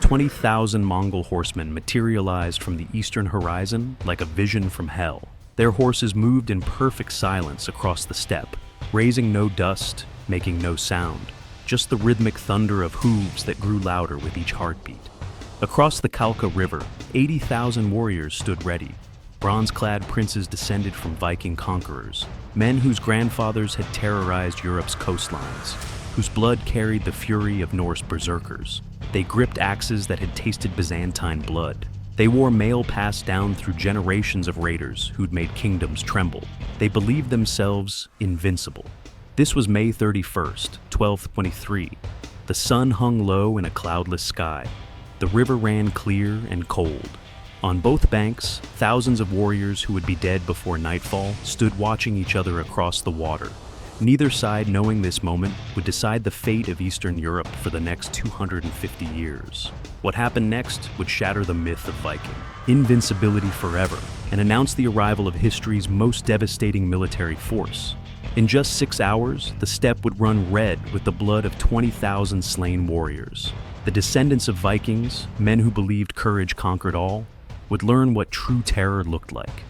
20,000 Mongol horsemen materialized from the eastern horizon like a vision from hell. Their horses moved in perfect silence across the steppe, raising no dust, making no sound, just the rhythmic thunder of hooves that grew louder with each heartbeat. Across the Kalka River, 80,000 warriors stood ready, bronze-clad princes descended from Viking conquerors, men whose grandfathers had terrorized Europe's coastlines, whose blood carried the fury of Norse berserkers. They gripped axes that had tasted Byzantine blood. They wore mail passed down through generations of raiders who'd made kingdoms tremble. They believed themselves invincible. This was May 31st, 1223. The sun hung low in a cloudless sky. The river ran clear and cold. On both banks, thousands of warriors who would be dead before nightfall stood watching each other across the water. Neither side, knowing this moment, would decide the fate of Eastern Europe for the next 250 years. What happened next would shatter the myth of Viking invincibility forever and announce the arrival of history's most devastating military force. In just 6 hours, the steppe would run red with the blood of 20,000 slain warriors. The descendants of Vikings, men who believed courage conquered all, would learn what true terror looked like.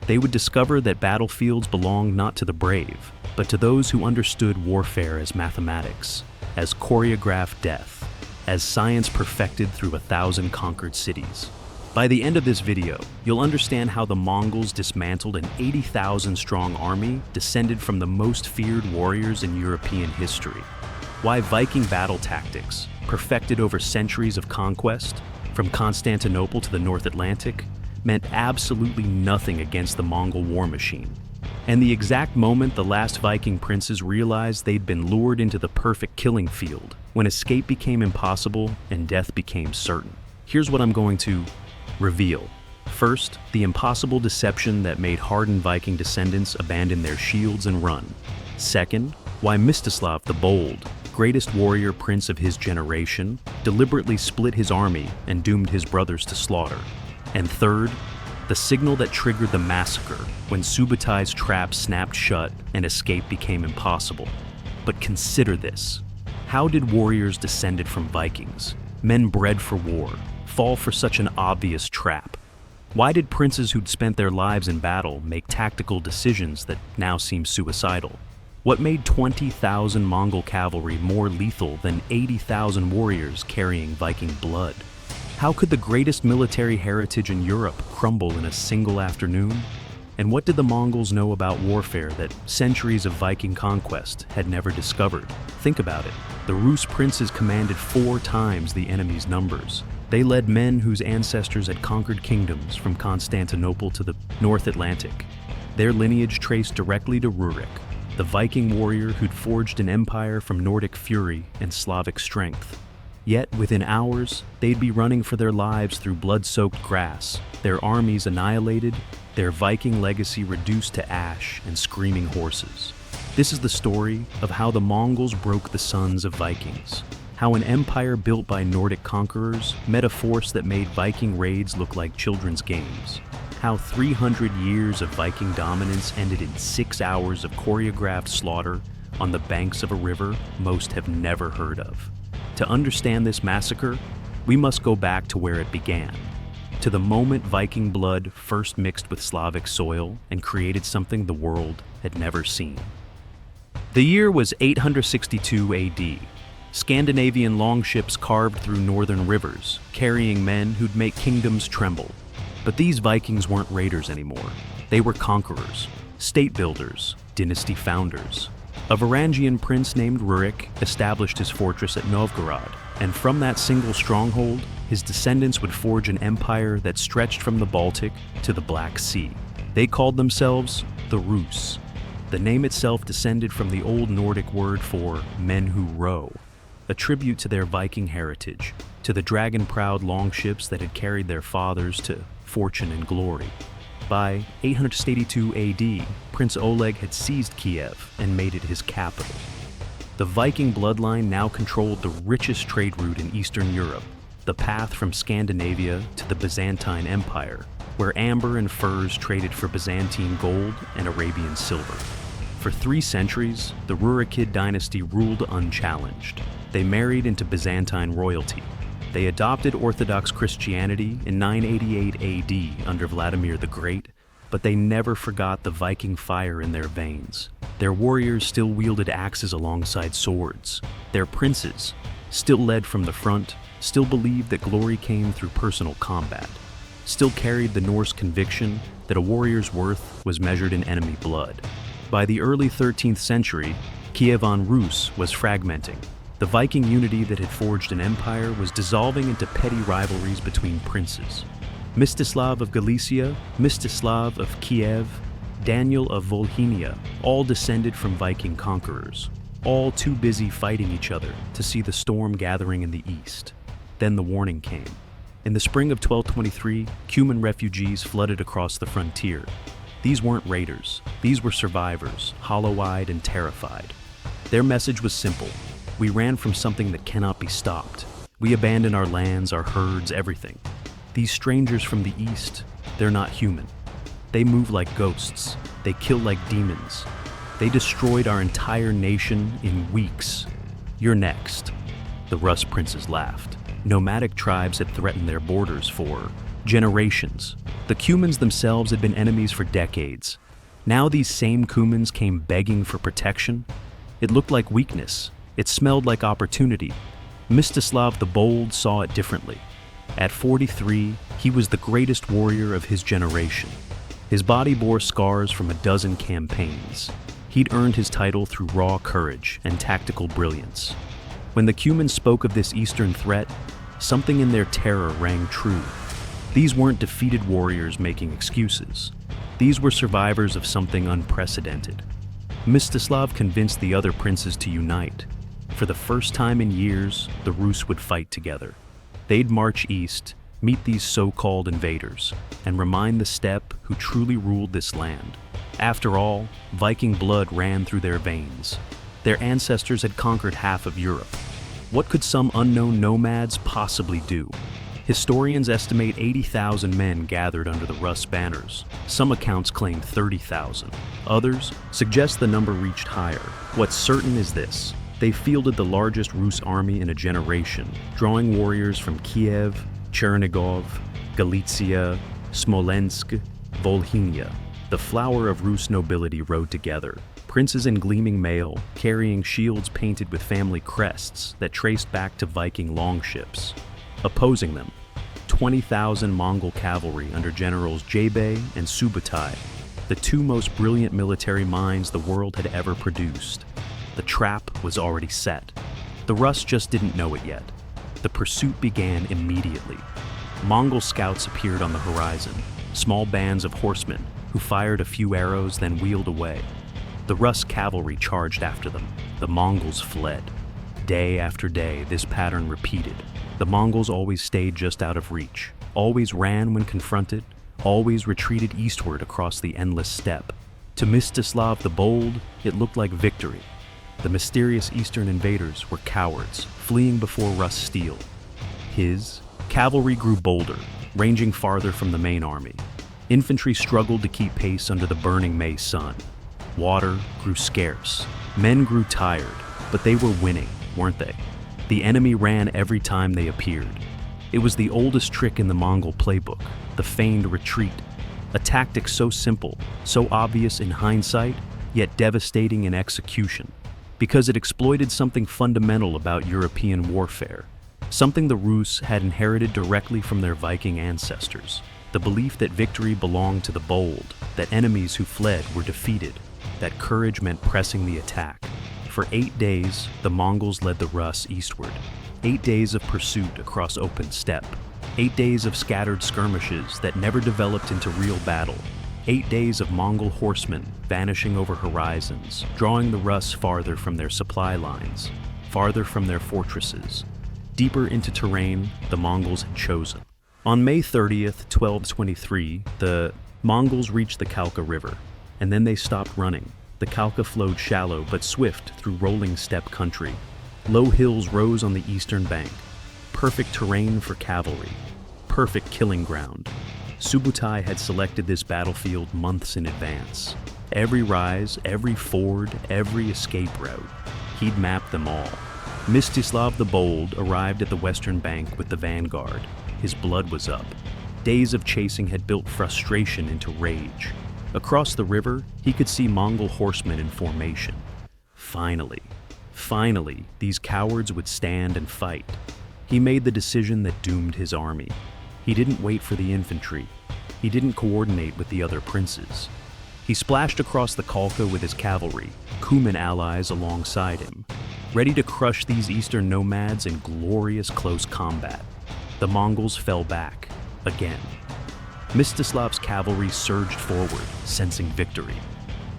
They would discover that battlefields belonged not to the brave, but to those who understood warfare as mathematics, as choreographed death, as science perfected through 1,000 conquered cities. By the end of this video, you'll understand how the Mongols dismantled an 80,000-strong army descended from the most feared warriors in European history, why Viking battle tactics, perfected over centuries of conquest, from Constantinople to the North Atlantic, meant absolutely nothing against the Mongol war machine, and the exact moment the last Viking princes realized they'd been lured into the perfect killing field, when escape became impossible and death became certain. Here's what I'm going to reveal. First, the impossible deception that made hardened Viking descendants abandon their shields and run. Second, why Mstislav the Bold, greatest warrior prince of his generation, deliberately split his army and doomed his brothers to slaughter. And third, the signal that triggered the massacre when Subutais' trap snapped shut and escape became impossible. But consider this. How did warriors descended from Vikings, men bred for war, fall for such an obvious trap? Why did princes who'd spent their lives in battle make tactical decisions that now seem suicidal? What made 20,000 Mongol cavalry more lethal than 80,000 warriors carrying Viking blood? How could the greatest military heritage in Europe crumble in a single afternoon? And what did the Mongols know about warfare that centuries of Viking conquest had never discovered? Think about it. The Rus princes commanded 4 times the enemy's numbers. They led men whose ancestors had conquered kingdoms from Constantinople to the North Atlantic. Their lineage traced directly to Rurik, the Viking warrior who'd forged an empire from Nordic fury and Slavic strength. Yet, within hours, they'd be running for their lives through blood-soaked grass, their armies annihilated, their Viking legacy reduced to ash and screaming horses. This is the story of how the Mongols broke the sons of Vikings, how an empire built by Nordic conquerors met a force that made Viking raids look like children's games, how 300 years of Viking dominance ended in 6 hours of choreographed slaughter on the banks of a river most have never heard of. To understand this massacre, we must go back to where it began, to the moment Viking blood first mixed with Slavic soil and created something the world had never seen. The year was 862 AD. Scandinavian longships carved through northern rivers, carrying men who'd make kingdoms tremble. But these Vikings weren't raiders anymore. They were conquerors, state builders, dynasty founders. A Varangian prince named Rurik established his fortress at Novgorod, and from that single stronghold, his descendants would forge an empire that stretched from the Baltic to the Black Sea. They called themselves the Rus. The name itself descended from the Old Nordic word for men who row, a tribute to their Viking heritage, to the dragon-proud longships that had carried their fathers to fortune and glory. By 882 AD, Prince Oleg had seized Kiev and made it his capital. The Viking bloodline now controlled the richest trade route in Eastern Europe, the path from Scandinavia to the Byzantine Empire, where amber and furs traded for Byzantine gold and Arabian silver. For 3 centuries, the Rurikid dynasty ruled unchallenged. They married into Byzantine royalty, They adopted Orthodox Christianity in 988 AD under Vladimir the Great, but they never forgot the Viking fire in their veins. Their warriors still wielded axes alongside swords. Their princes, still led from the front, still believed that glory came through personal combat, still carried the Norse conviction that a warrior's worth was measured in enemy blood. By the early 13th century, Kiev Rus was fragmenting. The Viking unity that had forged an empire was dissolving into petty rivalries between princes. Mstislav of Galicia, Mstislav of Kiev, Daniel of Volhynia, all descended from Viking conquerors, all too busy fighting each other to see the storm gathering in the east. Then the warning came. In the spring of 1223, Cuman refugees flooded across the frontier. These weren't raiders. These were survivors, hollow-eyed and terrified. Their message was simple. We ran from something that cannot be stopped. We abandoned our lands, our herds, everything. These strangers from the east, they're not human. They move like ghosts. They kill like demons. They destroyed our entire nation in weeks. You're next. The Rus princes laughed. Nomadic tribes had threatened their borders for generations. The Cumans themselves had been enemies for decades. Now these same Cumans came begging for protection. It looked like weakness. It smelled like opportunity. Mstislav the Bold saw it differently. At 43, he was the greatest warrior of his generation. His body bore scars from a dozen campaigns. He'd earned his title through raw courage and tactical brilliance. When the Cumans spoke of this eastern threat, something in their terror rang true. These weren't defeated warriors making excuses. These were survivors of something unprecedented. Mstislav convinced the other princes to unite. For the first time in years, the Rus would fight together. They'd march east, meet these so-called invaders, and remind the steppe who truly ruled this land. After all, Viking blood ran through their veins. Their ancestors had conquered half of Europe. What could some unknown nomads possibly do? Historians estimate 80,000 men gathered under the Rus banners. Some accounts claim 30,000. Others suggest the number reached higher. What's certain is this: they fielded the largest Rus army in a generation, drawing warriors from Kiev, Chernigov, Galicia, Smolensk, Volhynia. The flower of Rus nobility rode together. Princes in gleaming mail, carrying shields painted with family crests that traced back to Viking longships. Opposing them, 20,000 Mongol cavalry under generals Jebe and Subutai, the two most brilliant military minds the world had ever produced. The trap was already set. The Rus just didn't know it yet. The pursuit began immediately. Mongol scouts appeared on the horizon, small bands of horsemen who fired a few arrows then wheeled away. The Rus cavalry charged after them. The Mongols fled. Day after day, this pattern repeated. The Mongols always stayed just out of reach, always ran when confronted, always retreated eastward across the endless steppe. To Mstislav the Bold, it looked like victory. The mysterious eastern invaders were cowards, fleeing before Rus steel. His cavalry grew bolder, ranging farther from the main army. Infantry struggled to keep pace under the burning May sun. Water grew scarce. Men grew tired, but they were winning, weren't they? The enemy ran every time they appeared. It was the oldest trick in the Mongol playbook, the feigned retreat. A tactic so simple, so obvious in hindsight, yet devastating in execution, because it exploited something fundamental about European warfare, something the Rus had inherited directly from their Viking ancestors, the belief that victory belonged to the bold, that enemies who fled were defeated, that courage meant pressing the attack. For 8 days, the Mongols led the Rus eastward. 8 days of pursuit across open steppe. 8 days of scattered skirmishes that never developed into real battle. 8 days of Mongol horsemen vanishing over horizons, drawing the Rus farther from their supply lines, farther from their fortresses, deeper into terrain the Mongols had chosen. On May 30th, 1223, the Mongols reached the Kalka River, and then they stopped running. The Kalka flowed shallow but swift through rolling steppe country. Low hills rose on the eastern bank. Perfect terrain for cavalry. Perfect killing ground. Subutai had selected this battlefield months in advance. Every rise, every ford, every escape route. He'd mapped them all. Mstislav the Bold arrived at the western bank with the vanguard. His blood was up. Days of chasing had built frustration into rage. Across the river, he could see Mongol horsemen in formation. Finally, these cowards would stand and fight. He made the decision that doomed his army. He didn't wait for the infantry. He didn't coordinate with the other princes. He splashed across the Kalka with his cavalry, Cuman allies alongside him, ready to crush these eastern nomads in glorious close combat. The Mongols fell back, again. Mstislav's cavalry surged forward, sensing victory.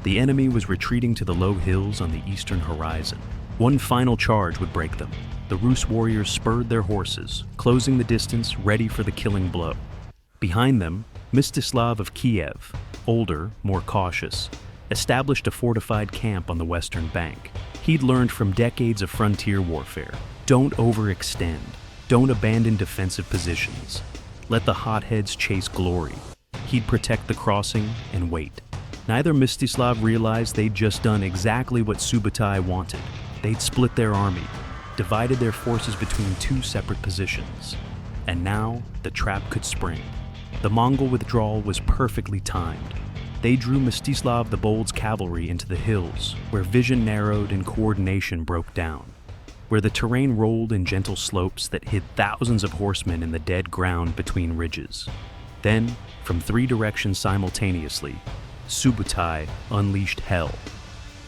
The enemy was retreating to the low hills on the eastern horizon. One final charge would break them. The Rus warriors spurred their horses, closing the distance, ready for the killing blow. Behind them, Mstislav of Kiev, older, more cautious, established a fortified camp on the western bank. He'd learned from decades of frontier warfare. Don't overextend. Don't abandon defensive positions. Let the hotheads chase glory. He'd protect the crossing and wait. Neither Mstislav realized they'd just done exactly what Subutai wanted. They'd split their army, divided their forces between two separate positions. And now, the trap could spring. The Mongol withdrawal was perfectly timed. They drew Mstislav the Bold's cavalry into the hills, where vision narrowed and coordination broke down, where the terrain rolled in gentle slopes that hid thousands of horsemen in the dead ground between ridges. Then, from three directions simultaneously, Subutai unleashed hell.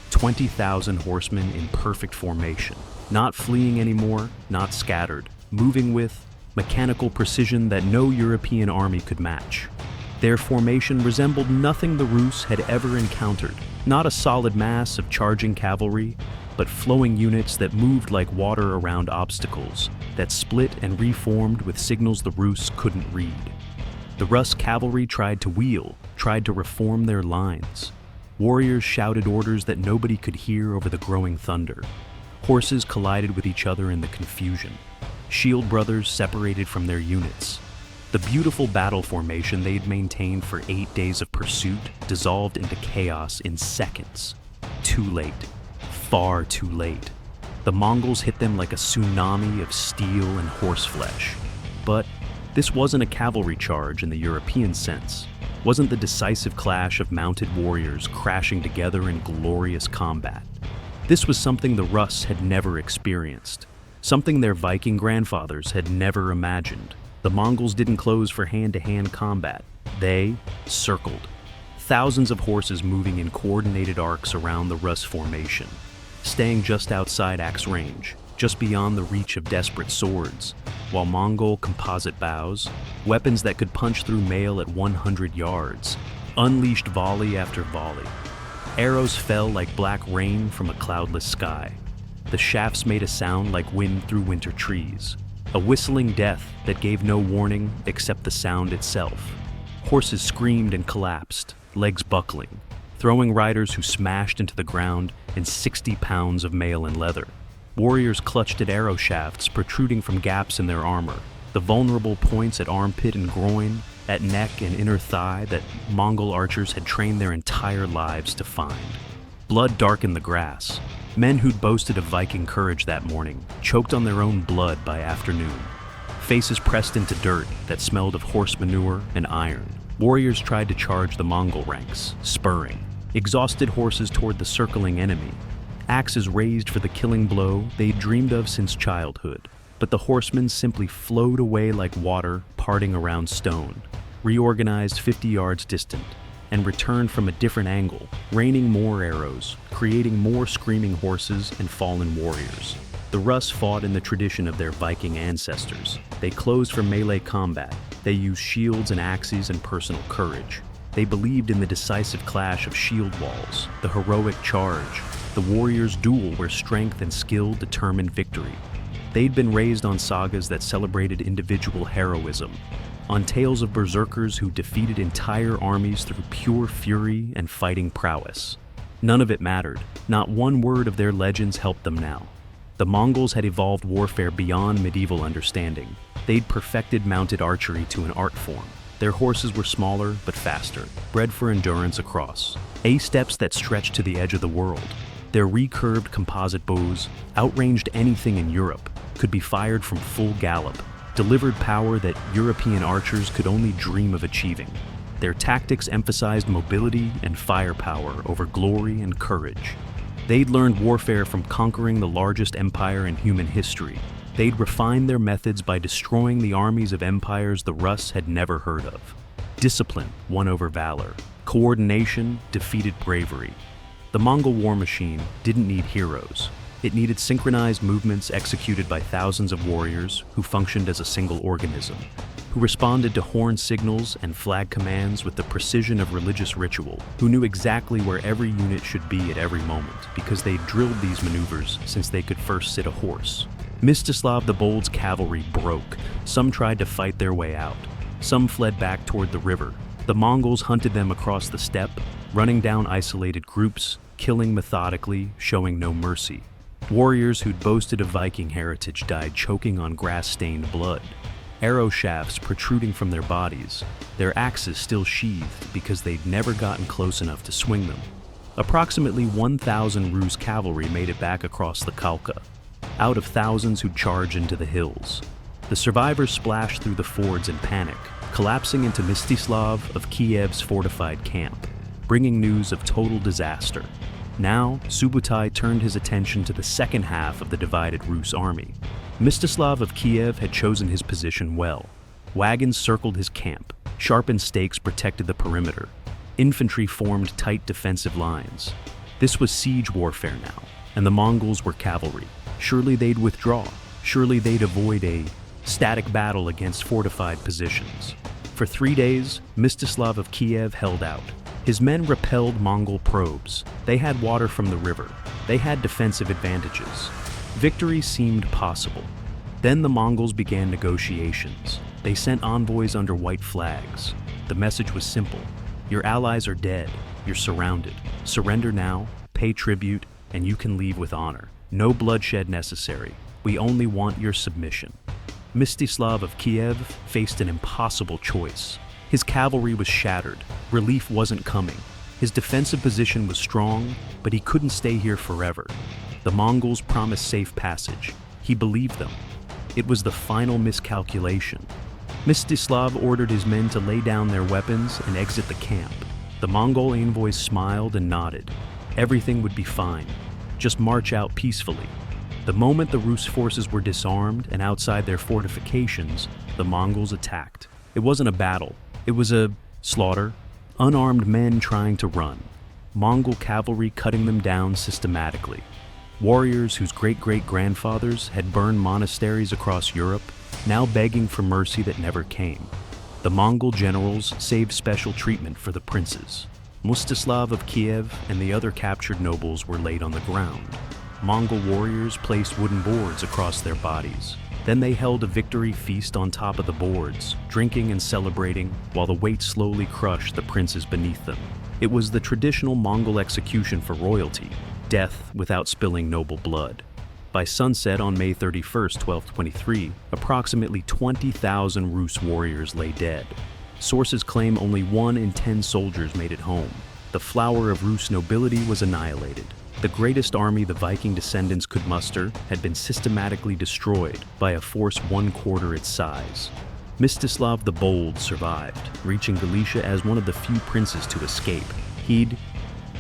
20,000 horsemen in perfect formation, not fleeing anymore, not scattered, moving with mechanical precision that no European army could match. Their formation resembled nothing the Rus had ever encountered, not a solid mass of charging cavalry, but flowing units that moved like water around obstacles, that split and reformed with signals the Rus couldn't read. The Rus cavalry tried to wheel, tried to reform their lines. Warriors shouted orders that nobody could hear over the growing thunder. Horses collided with each other in the confusion. Shield brothers separated from their units. The beautiful battle formation they'd maintained for 8 days of pursuit dissolved into chaos in seconds. Too late. Far too late. The Mongols hit them like a tsunami of steel and horseflesh. But this wasn't a cavalry charge in the European sense. Wasn't the decisive clash of mounted warriors crashing together in glorious combat. This was something the Rus had never experienced. Something their Viking grandfathers had never imagined. The Mongols didn't close for hand-to-hand combat. They circled. Thousands of horses moving in coordinated arcs around the Rus formation, staying just outside axe range, just beyond the reach of desperate swords, while Mongol composite bows, weapons that could punch through mail at 100 yards, unleashed volley after volley. Arrows fell like black rain from a cloudless sky. The shafts made a sound like wind through winter trees, a whistling death that gave no warning except the sound itself. Horses screamed and collapsed, legs buckling, throwing riders who smashed into the ground in 60 pounds of mail and leather. Warriors clutched at arrow shafts protruding from gaps in their armor, the vulnerable points at armpit and groin, at neck and inner thigh that Mongol archers had trained their entire lives to find. Blood darkened the grass. Men who'd boasted of Viking courage that morning choked on their own blood by afternoon. Faces pressed into dirt that smelled of horse manure and iron. Warriors tried to charge the Mongol ranks, spurring. Exhausted horses toward the circling enemy. Axes raised for the killing blow they'd dreamed of since childhood. But the horsemen simply flowed away like water parting around stone, reorganized 50 yards distant, and returned from a different angle, raining more arrows, creating more screaming horses and fallen warriors. The Rus fought in the tradition of their Viking ancestors. They closed for melee combat. They used shields and axes and personal courage. They believed in the decisive clash of shield walls, the heroic charge, the warrior's duel where strength and skill determined victory. They'd been raised on sagas that celebrated individual heroism, on tales of berserkers who defeated entire armies through pure fury and fighting prowess. None of it mattered. Not one word of their legends helped them now. The Mongols had evolved warfare beyond medieval understanding. They'd perfected mounted archery to an art form. Their horses were smaller but faster, bred for endurance across. A-steps that stretched to the edge of the world. Their recurved composite bows outranged anything in Europe, could be fired from full gallop, delivered power that European archers could only dream of achieving. Their tactics emphasized mobility and firepower over glory and courage. They'd learned warfare from conquering the largest empire in human history. They'd refined their methods by destroying the armies of empires the Rus had never heard of. Discipline won over valor. Coordination defeated bravery. The Mongol war machine didn't need heroes. It needed synchronized movements executed by thousands of warriors who functioned as a single organism, who responded to horn signals and flag commands with the precision of religious ritual, who knew exactly where every unit should be at every moment because they'd drilled these maneuvers since they could first sit a horse. Mstislav the Bold's cavalry broke. Some tried to fight their way out. Some fled back toward the river. The Mongols hunted them across the steppe, running down isolated groups, killing methodically, showing no mercy. Warriors who'd boasted of Viking heritage died choking on grass-stained blood. Arrow shafts protruding from their bodies, their axes still sheathed because they'd never gotten close enough to swing them. Approximately 1,000 Rus cavalry made it back across the Kalka, out of thousands who'd charge into the hills. The survivors splashed through the fords in panic, collapsing into Mstislav of Kiev's fortified camp, bringing news of total disaster. Now, Subutai turned his attention to the second half of the divided Rus army. Mstislav of Kiev had chosen his position well. Wagons circled his camp, sharpened stakes protected the perimeter. Infantry formed tight defensive lines. This was siege warfare now, and the Mongols were cavalry. Surely they'd withdraw. Surely they'd avoid a static battle against fortified positions. For 3 days, Mstislav of Kiev held out. His men repelled Mongol probes. They had water from the river. They had defensive advantages. Victory seemed possible. Then the Mongols began negotiations. They sent envoys under white flags. The message was simple. Your allies are dead. You're surrounded. Surrender now, pay tribute, and you can leave with honor. No bloodshed necessary. We only want your submission. Mstislav of Kiev faced an impossible choice. His cavalry was shattered. Relief wasn't coming. His defensive position was strong, but he couldn't stay here forever. The Mongols promised safe passage. He believed them. It was the final miscalculation. Mstislav ordered his men to lay down their weapons and exit the camp. The Mongol envoys smiled and nodded. Everything would be fine. Just march out peacefully. The moment the Rus forces were disarmed and outside their fortifications, the Mongols attacked. It wasn't a battle. It was a slaughter. Unarmed men trying to run. Mongol cavalry cutting them down systematically. Warriors whose great-great-grandfathers had burned monasteries across Europe, now begging for mercy that never came. The Mongol generals saved special treatment for the princes. Mstislav of Kiev and the other captured nobles were laid on the ground. Mongol warriors placed wooden boards across their bodies. Then they held a victory feast on top of the boards, drinking and celebrating while the weight slowly crushed the princes beneath them. It was the traditional Mongol execution for royalty, death without spilling noble blood. By sunset on May 31, 1223, approximately 20,000 Rus warriors lay dead. Sources claim only 1 in 10 soldiers made it home. The flower of Rus nobility was annihilated. The greatest army the Viking descendants could muster had been systematically destroyed by a force 1/4 its size. Mstislav the Bold survived, reaching Galicia as one of the few princes to escape. He'd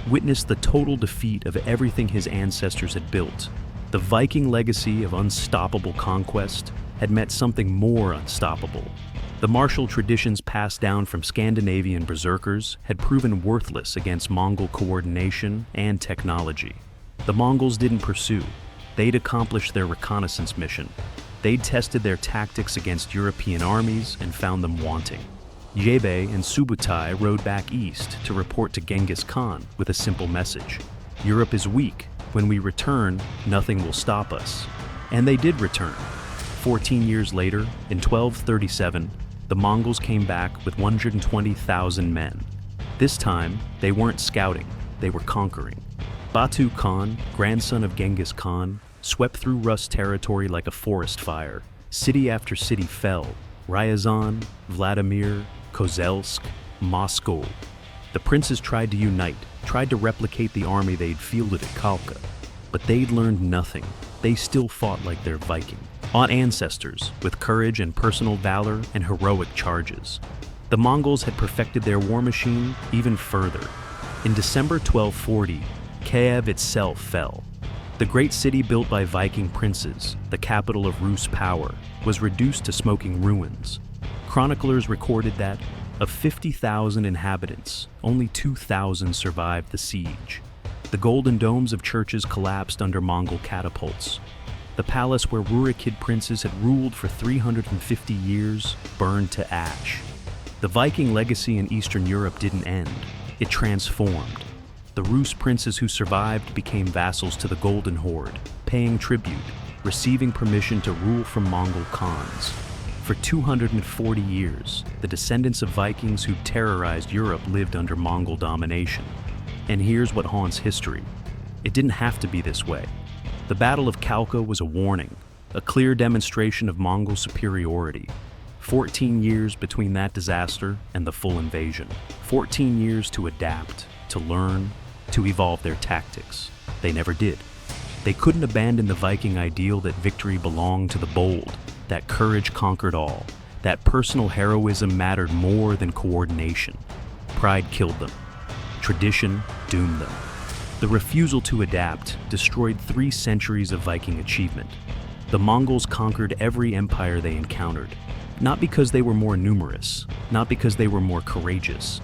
witnessed the total defeat of everything his ancestors had built. The Viking legacy of unstoppable conquest had met something more unstoppable. The martial traditions passed down from Scandinavian berserkers had proven worthless against Mongol coordination and technology. The Mongols didn't pursue. They'd accomplished their reconnaissance mission. They'd tested their tactics against European armies and found them wanting. Jebe and Subutai rode back east to report to Genghis Khan with a simple message. Europe is weak. When we return, nothing will stop us. And they did return. 14 years later, in 1237, the Mongols came back with 120,000 men. This time, they weren't scouting, they were conquering. Batu Khan, grandson of Genghis Khan, swept through Rus territory like a forest fire. City after city fell. Ryazan, Vladimir, Kozelsk, Moscow. The princes tried to unite, tried to replicate the army they'd fielded at Kalka. But they'd learned nothing. They still fought like their Viking ancestors, with courage and personal valor and heroic charges. The Mongols had perfected their war machine even further. In December 1240, Kiev itself fell. The great city built by Viking princes, the capital of Rus power, was reduced to smoking ruins. Chroniclers recorded that, of 50,000 inhabitants, only 2,000 survived the siege. The golden domes of churches collapsed under Mongol catapults. The palace where Rurikid princes had ruled for 350 years burned to ash. The Viking legacy in Eastern Europe didn't end. It transformed. The Rus princes who survived became vassals to the Golden Horde, paying tribute, receiving permission to rule from Mongol Khans. For 240 years, the descendants of Vikings who terrorized Europe lived under Mongol domination. And here's what haunts history. It didn't have to be this way. The Battle of Kalka was a warning, a clear demonstration of Mongol superiority. 14 years between that disaster and the full invasion. 14 years to adapt, to learn, to evolve their tactics. They never did. They couldn't abandon the Viking ideal that victory belonged to the bold, that courage conquered all, that personal heroism mattered more than coordination. Pride killed them. Tradition doomed them. The refusal to adapt destroyed 3 centuries of Viking achievement. The Mongols conquered every empire they encountered, not because they were more numerous, not because they were more courageous,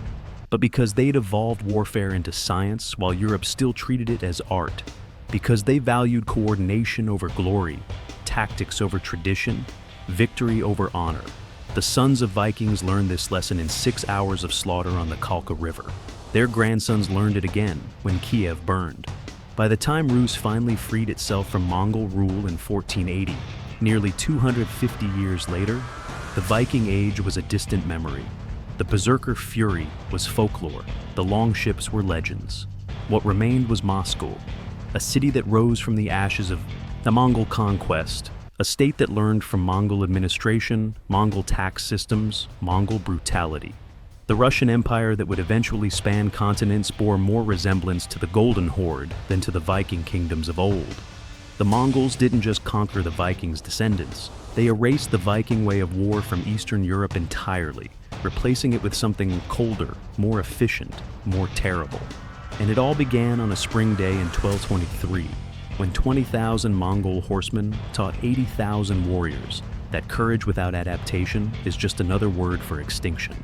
but because they'd evolved warfare into science while Europe still treated it as art, because they valued coordination over glory, tactics over tradition, victory over honor. The sons of Vikings learned this lesson in 6 hours of slaughter on the Kalka River. Their grandsons learned it again when Kiev burned. By the time Rus finally freed itself from Mongol rule in 1480, nearly 250 years later, the Viking Age was a distant memory. The berserker fury was folklore. The longships were legends. What remained was Moscow, a city that rose from the ashes of the Mongol conquest, a state that learned from Mongol administration, Mongol tax systems, Mongol brutality. The Russian Empire that would eventually span continents bore more resemblance to the Golden Horde than to the Viking kingdoms of old. The Mongols didn't just conquer the Vikings' descendants, they erased the Viking way of war from Eastern Europe entirely, replacing it with something colder, more efficient, more terrible. And it all began on a spring day in 1223, when 20,000 Mongol horsemen taught 80,000 warriors that courage without adaptation is just another word for extinction.